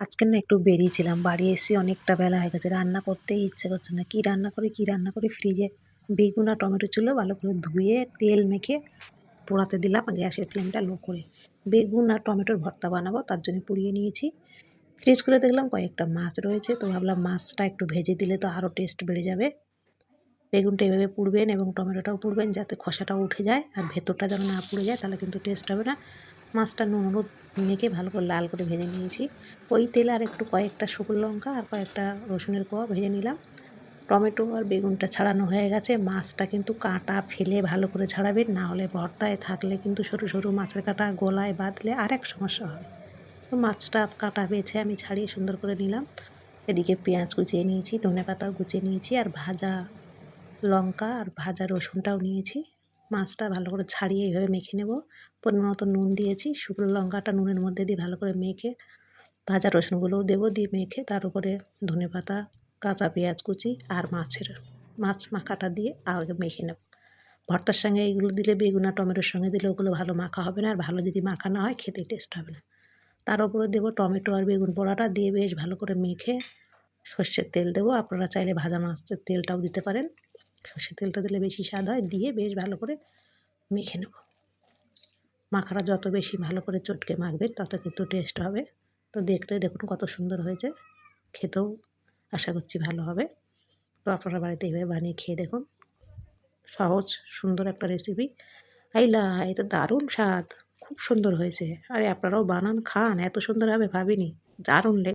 আজকে না একটু বেরিয়েছিলাম, বাড়ি এসে অনেকটা বেলা হয়ে গেছে, রান্না করতেই ইচ্ছে করছে না। কী রান্না করি ফ্রিজে বেগুন আর টমেটো ছিল, ভালো করে ধুয়ে তেল মেখে পোড়াতে দিলাম গ্যাসের ফ্লেমটা লো করে। বেগুন আর টমেটোর ভর্তা বানাবো, তার জন্য পুড়িয়ে নিয়েছি। ফ্রিজ খুলে দেখলাম কয়েকটা মাছ রয়েছে, তো ভাবলাম মাছটা একটু ভেজে দিলে তো আরও টেস্ট বেড়ে যাবে। বেগুনটা এভাবে পুড়বেন এবং টমেটোটাও পুড়বেন যাতে খোসাটাও উঠে যায় আর ভেতরটা যেন না পুড়ে যায়, তাহলে কিন্তু টেস্ট হবে না। মাছটা নুন হলুদ মেখে ভালো করে লাল করে ভেজে নিয়েছি। ওই তেলে আর একটু কয়েকটা শুকনো লঙ্কা আর কয়েকটা রসুনের কোয়া ভেজে নিলাম। টমেটো আর বেগুনটা ছাড়ানো হয়ে গেছে। মাছটা কিন্তু কাঁটা ফেলে ভালো করে ছাড়াবেন, না হলে ভর্তায় থাকলে কিন্তু সরু সরু মাছের কাঁটা গলায় বাঁধলে আরেক সমস্যা হবে। তো মাছটা কাঁটা বেছে আমি ছাড়িয়ে সুন্দর করে নিলাম। এদিকে পেঁয়াজ কুচিয়ে নিয়েছি, ধনেপাতাও কুচিয়ে নিয়েছি, আর ভাজা লঙ্কা আর ভাজা রসুনটাও নিয়েছি। মাছটা ভালো করে ছাড়িয়ে এইভাবে মেখে নেব। পরিমাণ মতো নুন দিয়েছি, শুকনো লঙ্কাটা নুনের মধ্যে দিয়ে ভালো করে মেখে ভাজা রসুনগুলোও দেবো, দিয়ে মেখে তার উপরে ধনেপাতা, কাঁচা পেঁয়াজ কুচি আর মাছ মাখাটা দিয়ে আগে মেখে নেব। ভর্তার সঙ্গে এইগুলো দিলে, বেগুন আর টমেটোর সঙ্গে দিলে ওগুলো ভালো মাখা হবে না, আর ভালো যদি মাখা না হয় খেতে টেস্ট হবে না। তার উপরে দেবো টমেটো আর বেগুন পোড়াটা, দিয়ে বেশ ভালো করে মেখে সর্ষের তেল দেবো। আপনারা চাইলে ভাজা মাছের তেলটাও দিতে পারেন, সর্ষের তেলটা দিলে বেশি স্বাদ হয়। দিয়ে বেশ ভালো করে মেখে নেব। মাখাটা যত বেশি ভালো করে চটকে মাখবেন তত কিন্তু টেস্ট হবে। তো দেখতে দেখুন কত সুন্দর হয়েছে, খেতেও আশা করছি ভালো হবে। তো আপনারা বাড়িতে এইভাবে বানিয়ে খেয়ে দেখুন, সহজ সুন্দর একটা রেসিপি। আইলা এ তো দারুণ স্বাদ, খুব সুন্দর হয়েছে। আরে আপনারাও বানান খান, এত সুন্দর হবে ভাবিনি। দারুণ লেগেছে।